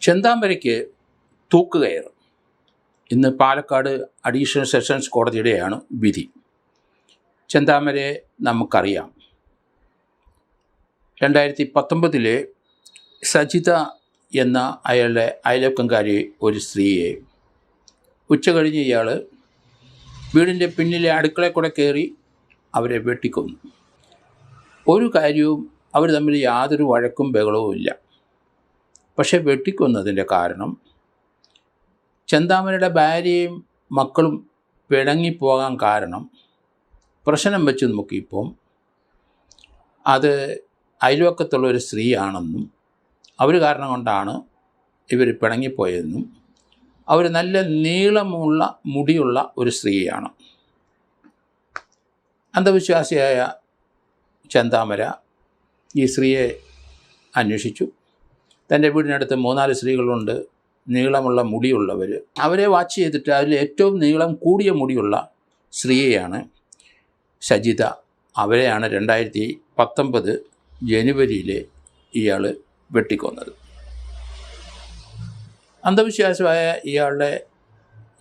ചെന്താമരയ്ക്ക് തൂക്കുകയർ. ഇന്ന് Palakkad additional sessions കോടതിയുടെയാണ് വിധി. ചെന്താമരയെ നമുക്കറിയാം. 2019 സജിത എന്ന അയാളുടെ അയൽവക്കംകാരി ഒരു സ്ത്രീയെ ഉച്ചകഴിഞ്ഞ് ഇയാൾ വീടിൻ്റെ പിന്നിലെ അടുക്കളയിൽ കൂടെ കയറി അവരെ വെട്ടിക്കൊന്നു. ഒരു കാര്യവും അവർ തമ്മിൽ യാതൊരു വഴക്കും ബഹളവും ഇല്ല. പക്ഷേ വെട്ടിക്കൊന്നതിൻ്റെ കാരണം ചെന്താമരയുടെ ഭാര്യയും മക്കളും പിണങ്ങിപ്പോകാൻ കാരണം പ്രശ്നം വെച്ച് നോക്കിയപ്പോൾ അത് അയൽവക്കത്തുള്ള ഒരു സ്ത്രീയാണെന്നും അവർ കാരണം കൊണ്ടാണ് ഇവർ പിണങ്ങിപ്പോയതെന്നും അവർ നല്ല നീളമുള്ള മുടിയുള്ള ഒരു സ്ത്രീയാണ്. അന്ധവിശ്വാസിയായ ചെന്താമര ഈ സ്ത്രീയെ അന്വേഷിച്ചു. തൻ്റെ വീടിനടുത്ത് 3-4 സ്ത്രീകളുണ്ട്, നീളമുള്ള മുടിയുള്ളവർ. അവരെ വാച്ച് ചെയ്തിട്ട് അതിൽ ഏറ്റവും നീളം കൂടിയ മുടിയുള്ള സ്ത്രീയെയാണ് സജിത. അവരെയാണ് 2019 ജനുവരിയിൽ ഇയാൾ വെട്ടിക്കൊന്നത്. അന്ധവിശ്വാസമായ ഇയാളുടെ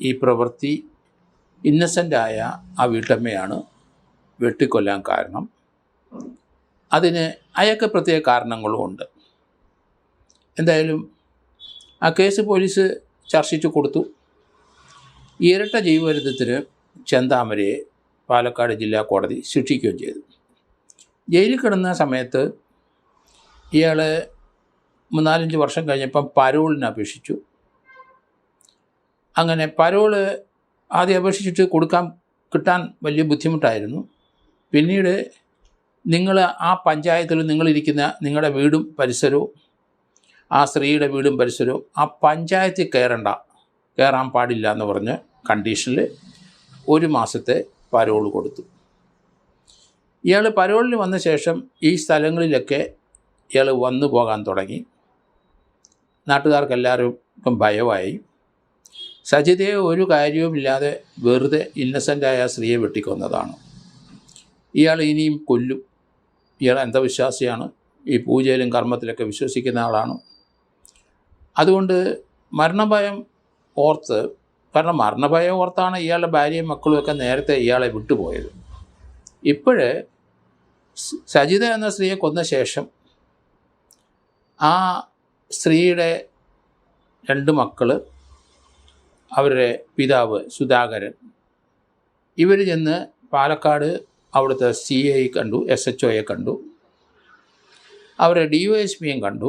ഈ പ്രവൃത്തി ഇന്നസെൻ്റായ ആ വീട്ടമ്മയാണ് വെട്ടിക്കൊല്ലാൻ കാരണം. അതിന് അയാൾക്ക് പ്രത്യേക കാരണങ്ങളും ഉണ്ട്. എന്തായാലും ആ കേസ് പോലീസ് ചർച്ചിച്ചു കൊടുത്തു. ഇരട്ട ജീവപര്യന്തത്തിന് ചെന്താമരയെ പാലക്കാട് ജില്ലാ കോടതി ശിക്ഷിക്കുകയും ചെയ്തു. ജയിലിൽ കിടന്ന സമയത്ത് ഇയാൾ 3-4 വർഷം കഴിഞ്ഞപ്പം പരോളിന് അപേക്ഷിച്ചു. അങ്ങനെ പരോള് ആദ്യം അപേക്ഷിച്ചിട്ട് കിട്ടാൻ വലിയ ബുദ്ധിമുട്ടായിരുന്നു. പിന്നീട് നിങ്ങൾ ആ പഞ്ചായത്തിൽ നിങ്ങളിരിക്കുന്ന നിങ്ങളുടെ വീടും പരിസരവും ആ സ്ത്രീയുടെ വീടും പരിസരവും ആ പഞ്ചായത്തിൽ കയറാൻ പാടില്ല എന്ന് പറഞ്ഞ് കണ്ടീഷനിൽ 1 മാസത്തെ പരോൾ കൊടുത്തു. ഇയാൾ പരോളിന് വന്ന ശേഷം ഈ സ്ഥലങ്ങളിലൊക്കെ ഇയാൾ വന്നു പോകാൻ തുടങ്ങി. നാട്ടുകാർക്കെല്ലാവർക്കും ഭയമായി. സജിതയെ ഒരു കാര്യവുമില്ലാതെ വെറുതെ ഇന്നസെൻ്റായ സ്ത്രീയെ വെട്ടിക്കൊന്നതാണ്. ഇയാൾ ഇനിയും കൊല്ലും. ഇയാൾ അന്ധവിശ്വാസിയാണ്. ഈ പൂജയിലും കർമ്മത്തിലൊക്കെ വിശ്വസിക്കുന്ന ആളാണ്. അതുകൊണ്ട് മരണഭയം ഓർത്താണ് ഇയാളുടെ ഭാര്യയും മക്കളുമൊക്കെ നേരത്തെ ഇയാളെ വിട്ടുപോയത്. ഇപ്പോഴേ സജിത എന്ന സ്ത്രീയെ കൊന്ന ശേഷം ആ സ്ത്രീയുടെ 2 മക്കൾ, അവരുടെ പിതാവ് സുധാകരൻ, ഇവർ ചെന്ന് പാലക്കാട് അവിടുത്തെ CI കണ്ടു, SHOയെ കണ്ടു, അവരുടെ DYSPയും കണ്ടു.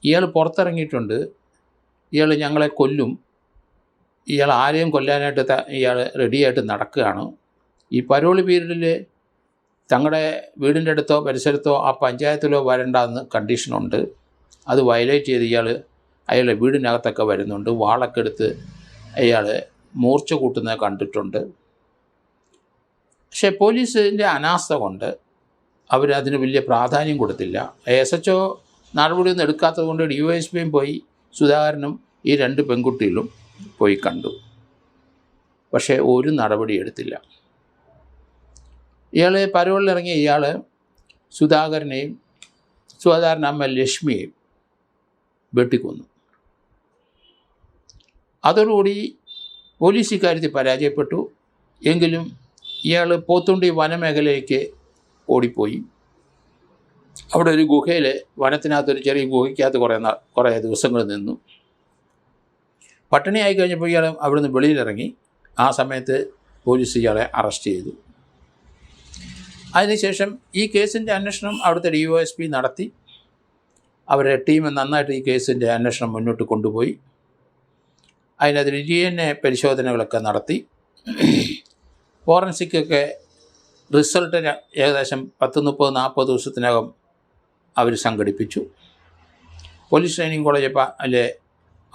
ഇയാൾ പുറത്തിറങ്ങിയിട്ടുണ്ട്, ഇയാൾ ഞങ്ങളെ കൊല്ലും, ഇയാൾ ആരെയും കൊല്ലാനായിട്ട് ഇയാൾ റെഡിയായിട്ട് നടക്കുകയാണ്. ഈ പരോളി പീരീഡിൽ തങ്ങളുടെ വീടിൻ്റെ അടുത്തോ പരിസരത്തോ ആ പഞ്ചായത്തിലോ വരണ്ടെന്ന് കണ്ടീഷനുണ്ട്. അത് വയലേറ്റ് ചെയ്ത് അയാളുടെ വീടിനകത്തൊക്കെ വരുന്നുണ്ട്. വാളൊക്കെ എടുത്ത് അയാൾ മൂർച്ച കൂട്ടുന്നത് കണ്ടിട്ടുണ്ട്. പക്ഷേ പോലീസിൻ്റെ അനാസ്ഥ കൊണ്ട് അവരതിന് വലിയ പ്രാധാന്യം കൊടുത്തില്ല. SHO നടപടിയൊന്നും എടുക്കാത്തത് കൊണ്ട് DYSPയും പോയി, സുധാകരനും ഈ 2 പെൺകുട്ടികളും പോയി കണ്ടു. പക്ഷേ ഒരു നടപടി എടുത്തില്ല. പരോളിലിറങ്ങിയ ഇയാൾ സുധാകരനെയും സുധാകരൻ അമ്മ ലക്ഷ്മിയെയും വെട്ടിക്കൊന്നു. അതോടുകൂടി പോലീസ് ഇക്കാര്യത്തിൽ പരാജയപ്പെട്ടു. എങ്കിലും ഇയാൾ പോത്തുണ്ടി വനമേഖലയിലേക്ക് ഓടിപ്പോയി. അവിടെ ഒരു ഗുഹയിൽ, വനത്തിനകത്തൊരു ചെറിയ ഗുഹയ്ക്കകത്ത് കുറേ ദിവസങ്ങൾ നിന്നു. പട്ടിണിയായി കഴിഞ്ഞപ്പോൾ ഇയാൾ അവിടുന്ന് വെളിയിലിറങ്ങി. ആ സമയത്ത് പോലീസ് ഇയാളെ അറസ്റ്റ് ചെയ്തു. അതിനുശേഷം ഈ കേസിൻ്റെ അന്വേഷണം അവിടുത്തെ DYSP നടത്തി. അവരുടെ ടീം നന്നായിട്ട് ഈ കേസിൻ്റെ അന്വേഷണം മുന്നോട്ട് കൊണ്ടുപോയി. അതിനകത്ത് DNA പരിശോധനകളൊക്കെ നടത്തി. ഫോറൻസിക്കൊക്കെ റിസൾട്ടിന് ഏകദേശം 10-30-40 ദിവസത്തിനകം അവർ സംഘടിപ്പിച്ചു. പോലീസ് ട്രെയിനിങ് കോളേജ്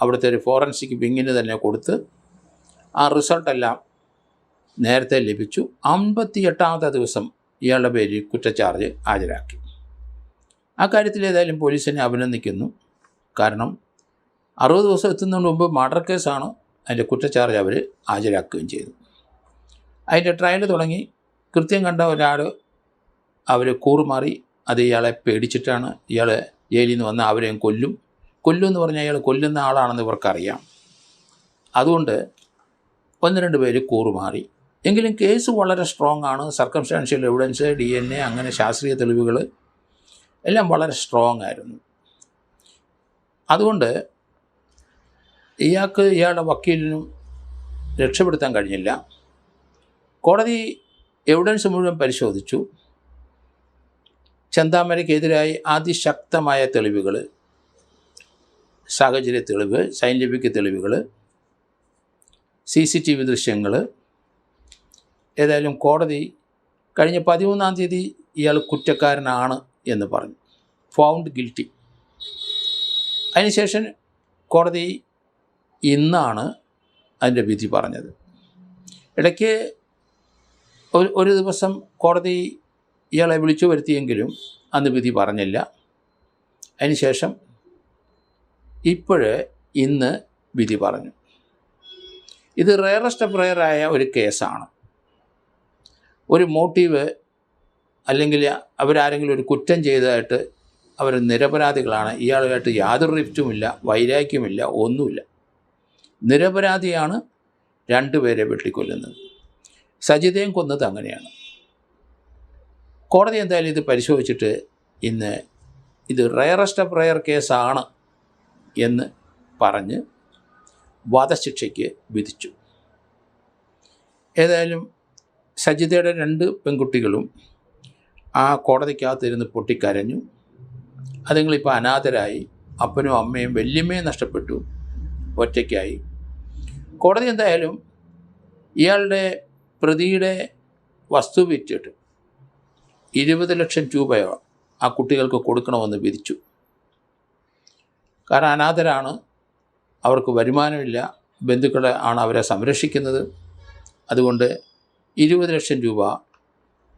അവിടുത്തെ ഒരു ഫോറൻസിക് വിങ്ങിന് തന്നെ കൊടുത്ത് ആ റിസൾട്ടെല്ലാം നേരത്തെ ലഭിച്ചു. 58ാമത്തെ ദിവസം ഇയാളുടെ പേരിൽ കുറ്റച്ചാർജ് ഹാജരാക്കി. ആ കാര്യത്തിൽ ഏതായാലും പോലീസിനെ അഭിനന്ദിക്കുന്നു. കാരണം 60 ദിവസം എത്തുന്നതിന് മുമ്പ് മർഡർ കേസാണ്. അതിൻ്റെ കുറ്റച്ചാർജ് അവർ ഹാജരാക്കുകയും ചെയ്തു. അതിൻ്റെ ട്രയൽ തുടങ്ങി. കൃത്യം കണ്ട ഒരാൾ അവർ കൂറുമാറി. അത് ഇയാളെ പേടിച്ചിട്ടാണ്. ഇയാൾ ജയിലിൽ നിന്ന് വന്ന് അവരെയും കൊല്ലും, കൊല്ലുമെന്ന് പറഞ്ഞാൽ അയാൾ കൊല്ലുന്ന ആളാണെന്ന് ഇവർക്കറിയാം. അതുകൊണ്ട് 1-2 പേര് കൂറുമാറി. എങ്കിലും കേസ് വളരെ സ്ട്രോങ് ആണ്. സർക്കംസ്റ്റാൻഷ്യൽ എവിഡൻസ്, DNA, അങ്ങനെ ശാസ്ത്രീയ തെളിവുകൾ എല്ലാം വളരെ സ്ട്രോങ് ആയിരുന്നു. അതുകൊണ്ട് ഇയാളുടെ വക്കീലിനും രക്ഷപ്പെടുത്താൻ കഴിഞ്ഞില്ല. കോടതി എവിഡൻസ് മുഴുവൻ പരിശോധിച്ചു. ചെന്താമരയ്ക്കെതിരായി അതിശക്തമായ തെളിവുകൾ, സാഹചര്യ തെളിവ്, സയൻറ്റിഫിക് തെളിവുകൾ, CCTV ദൃശ്യങ്ങൾ, ഏതായാലും കോടതി കഴിഞ്ഞ 13-ാം തീയതി ഇയാൾ കുറ്റക്കാരനാണ് എന്ന് പറഞ്ഞു, ഫൗണ്ട് ഗിൽറ്റി. അതിനുശേഷം കോടതി ഇന്നാണ് അതിൻ്റെ വിധി പറഞ്ഞത്. ഇടയ്ക്ക് ഒരു ദിവസം കോടതി ഇയാളെ വിളിച്ചു വരുത്തിയെങ്കിലും അന്ന് വിധി പറഞ്ഞില്ല. അതിനുശേഷം ഇന്ന് വിധി പറഞ്ഞു. ഇത് റെയറസ്റ്റ് ഓഫ് റെയറായ ഒരു കേസാണ്. ഒരു മോട്ടീവ് അല്ലെങ്കിൽ അവരാരെങ്കിലും ഒരു കുറ്റം ചെയ്തതായിട്ട് അവർ നിരപരാധികളാണ്. ഇയാളുമായിട്ട് യാതൊരു റിഫ്റ്റുമില്ല, വൈരാഗ്യമില്ല, ഒന്നുമില്ല. നിരപരാധിയാണ് 2 പേരെ വെട്ടിക്കൊല്ലുന്നത്. സജിതയും കൊന്നത് അങ്ങനെയാണ്. കോടതി എന്തായാലും ഇത് പരിശോധിച്ചിട്ട് ഇന്ന് ഇത് റെയറസ്റ്റ് ഓഫ് റെയർ കേസാണ് എന്ന് പറഞ്ഞ് വധശിക്ഷയ്ക്ക് വിധിച്ചു. ഏതായാലും സജിതയുടെ 2 പെൺകുട്ടികളും ആ കോടതിക്കകത്തിരുന്ന് പൊട്ടിക്കരഞ്ഞു. അതുങ്ങളിപ്പോൾ അനാഥരായി. അപ്പനും അമ്മയും വല്യമ്മയും നഷ്ടപ്പെട്ടു, ഒറ്റയ്ക്കായി. കോടതി എന്തായാലും ഇയാളുടെ പ്രതിയുടെ വസ്തു വിറ്റിട്ട് 20 ലക്ഷം രൂപയോ ആ കുട്ടികൾക്ക് കൊടുക്കണമെന്ന് വിധിച്ചു. കാരണം അനാഥരാണ്, അവർക്ക് വരുമാനമില്ല, ബന്ധുക്കളെ ആണ് അവരെ സംരക്ഷിക്കുന്നത്. അതുകൊണ്ട് 20 ലക്ഷം രൂപ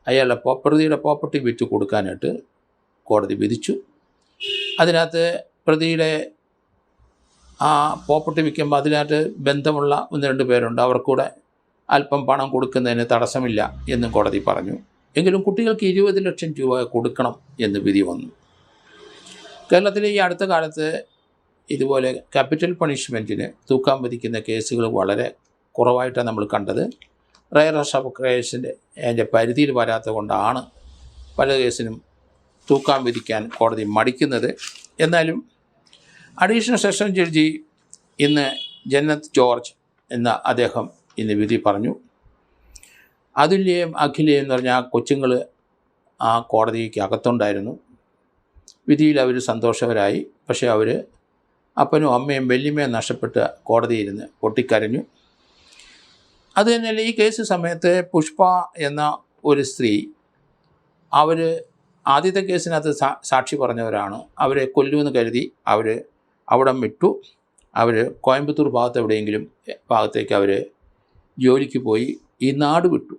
അയാളുടെ പ്രതിയുടെ പ്രോപ്പർട്ടി വിറ്റ് കൊടുക്കാനായിട്ട് കോടതി വിധിച്ചു. അതിനകത്ത് പ്രതിയുടെ ആ പ്രോപ്പർട്ടി വിൽക്കുമ്പോൾ അതിനകത്ത് ബന്ധമുള്ള 1-2 പേരുണ്ട്, അവർക്കൂടെ അല്പം പണം കൊടുക്കുന്നതിന് തടസ്സമില്ല എന്നും കോടതി പറഞ്ഞു. എങ്കിലും കുട്ടികൾക്ക് 20 ലക്ഷം രൂപ കൊടുക്കണം എന്ന് വിധി വന്നു. കേരളത്തിലെ ഈ അടുത്ത കാലത്ത് ഇതുപോലെ ക്യാപിറ്റൽ പണിഷ്മെൻറ്റിന് തൂക്കാൻ വിധിക്കുന്ന കേസുകൾ വളരെ കുറവായിട്ടാണ് നമ്മൾ കണ്ടത്. റെയറസ്റ്റ് ഓഫ് കേസിൻ്റെ അതിൻ്റെ പരിധിയിൽ വരാത്തത് കൊണ്ടാണ് പല കേസിനും തൂക്കാൻ വിധിക്കാൻ കോടതി മടിക്കുന്നത്. എന്നാലും അഡീഷണൽ സെഷൻ ജഡ്ജി ഇന്ന് ജന്നത്ത് ജോർജ് എന്ന അദ്ദേഹം ഇന്ന് വിധി പറഞ്ഞു. അതുല്യയും അഖിലയും എന്ന് പറഞ്ഞാൽ ആ കൊച്ചുങ്ങൾ ആ കോടതിക്ക് അകത്തുണ്ടായിരുന്നു. വിധിയിൽ അവർ സന്തോഷവരായി. പക്ഷേ അവർ അപ്പനും അമ്മയും വല്യമ്മയും നഷ്ടപ്പെട്ട് കോടതിയിരുന്ന് പൊട്ടിക്കരഞ്ഞു. അതുതന്നെയല്ല, ഈ കേസ് സമയത്ത് പുഷ്പ എന്ന ഒരു സ്ത്രീ, അവർ ആദ്യത്തെ കേസിനകത്ത് സാക്ഷി പറഞ്ഞവരാണ്. അവരെ കൊല്ലുമെന്ന് കരുതി അവർ അവിടം വിട്ടു. അവർ കോയമ്പത്തൂർ ഭാഗത്തേക്ക് അവർ ജോലിക്ക് പോയി ഈ നാട് വിട്ടു.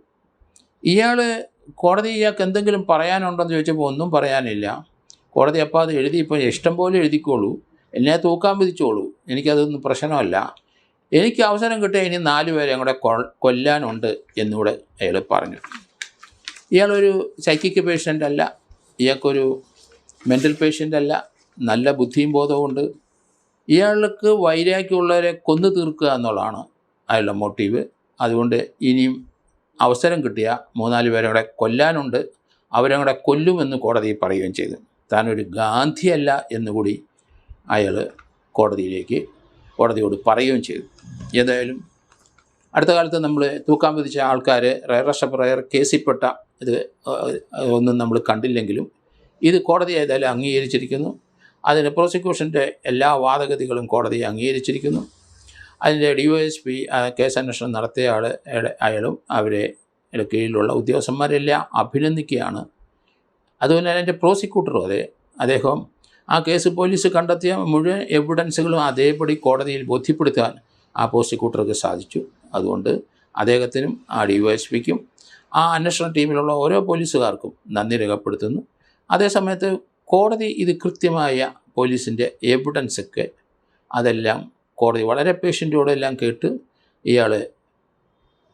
കോടതി ഇയാൾക്ക് എന്തെങ്കിലും പറയാനുണ്ടെന്ന് ചോദിച്ചപ്പോൾ ഒന്നും പറയാനില്ല. കോടതി അപ്പോൾ അത് എഴുതി, ഇപ്പോൾ ഇഷ്ടം പോലെ എഴുതിക്കോളൂ, എന്നെ തൂക്കാൻ വിധിച്ചോളൂ, എനിക്കതൊന്നും പ്രശ്നമല്ല, എനിക്ക് അവസരം കിട്ടിയാൽ ഇനി 4 പേരെ കൂടെ കൊല്ലാനുണ്ട് എന്നൂടെ അയാൾ പറഞ്ഞു. ഇയാളൊരു സൈക്കിക് പേഷ്യൻ്റ് അല്ല, ഇയാൾക്കൊരു മെൻ്റൽ പേഷ്യൻ്റ് അല്ല, നല്ല ബുദ്ധിയും ബോധവുമുണ്ട്. ഇയാൾക്ക് വൈരാഗ്യമുള്ളവരെ കൊന്നു തീർക്കുക എന്നുള്ളതാണ് അയാളുടെ മോട്ടീവ്. അതുകൊണ്ട് ഇനിയും അവസരം കിട്ടിയ 3-4 പേരെ കൂടെ കൊല്ലാനുണ്ട്, അവരെ കൂടെ കൊല്ലുമെന്ന് കോടതി പറയുകയും ചെയ്തു. താനൊരു ഗാന്ധിയല്ല എന്നുകൂടി അയാൾ കോടതിയോട് പറയുകയും ചെയ്തു. ഏതായാലും അടുത്ത കാലത്ത് നമ്മൾ തൂക്കാൻ വിധിച്ച ആൾക്കാർ റെയറസ്റ്റ് ഓഫ് റെയർ കേസിൽപ്പെട്ട ഇത് ഒന്നും നമ്മൾ കണ്ടില്ലെങ്കിലും ഇത് കോടതി ഏതായാലും അംഗീകരിച്ചിരിക്കുന്നു. അതിന് പ്രോസിക്യൂഷൻ്റെ എല്ലാ വാദഗതികളും കോടതി അംഗീകരിച്ചിരിക്കുന്നു. അതിൻ്റെ DYSP കേസ് അന്വേഷണം നടത്തിയ അയാളും അവരെ കീഴിലുള്ള ഉദ്യോഗസ്ഥന്മാരെല്ലാം അഭിനന്ദിക്കുകയാണ്. അതുപോലെ തന്നെ അതിൻ്റെ പ്രോസിക്യൂട്ടറും അദ്ദേഹം ആ കേസ് പോലീസ് കണ്ടെത്തിയ മുഴുവൻ എവിഡൻസുകളും അതേപടി കോടതിയിൽ ബോധ്യപ്പെടുത്താൻ ആ പ്രോസിക്യൂട്ടർക്ക് സാധിച്ചു. അതുകൊണ്ട് അദ്ദേഹത്തിനും ആ DYSPക്കും ആ അന്വേഷണ ടീമിലുള്ള ഓരോ പോലീസുകാർക്കും നന്ദി രേഖപ്പെടുത്തുന്നു. അതേസമയത്ത് കോടതി ഇത് കൃത്യമായ പോലീസിൻ്റെ എവിഡൻസൊക്കെ അതെല്ലാം കോടതി വളരെ പേഷ്യൻ്റോടെല്ലാം കേട്ട് ഇയാൾ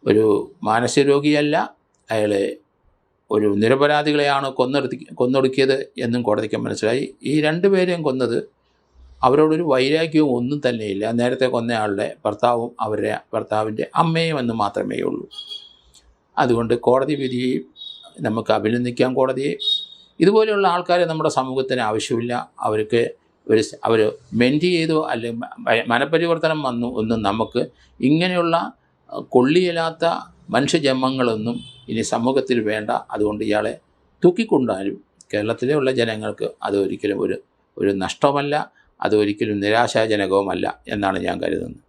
ഒരു മാനസിക രോഗിയല്ല, അയാൾ ഒരു നിരപരാധികളെയാണ് കൊന്നൊടുക്കിയത് എന്നും കോടതിക്ക് മനസ്സിലായി. ഈ 2 പേരെയും കൊന്നത് അവരോടൊരു വൈരാഗ്യവും ഒന്നും തന്നെയില്ല. നേരത്തെ കൊന്നയാളുടെ ഭർത്താവും അവരുടെ ഭർത്താവിൻ്റെ അമ്മയും എന്ന് മാത്രമേ ഉള്ളൂ. അതുകൊണ്ട് കോടതി വിധിയെ നമുക്ക് അഭിനന്ദിക്കാം. കോടതിയെ ഇതുപോലെയുള്ള ആൾക്കാരെ നമ്മുടെ സമൂഹത്തിന് ആവശ്യമില്ല. അവർ മെൻറ്റ് ചെയ്തോ അല്ലെങ്കിൽ മനപരിവർത്തനം വന്നു ഒന്നും നമുക്ക് ഇങ്ങനെയുള്ള കൊള്ളിയില്ലാത്ത മനുഷ്യജന്മങ്ങളൊന്നും ഇനി സമൂഹത്തിൽ വേണ്ട. അതുകൊണ്ട് ഇയാളെ തൂക്കിക്കൊണ്ടാലും കേരളത്തിലുള്ള ജനങ്ങൾക്ക് അതൊരിക്കലും ഒരു നഷ്ടമല്ല, അതൊരിക്കലും നിരാശാജനകവുമല്ല എന്നാണ് ഞാൻ കരുതുന്നത്.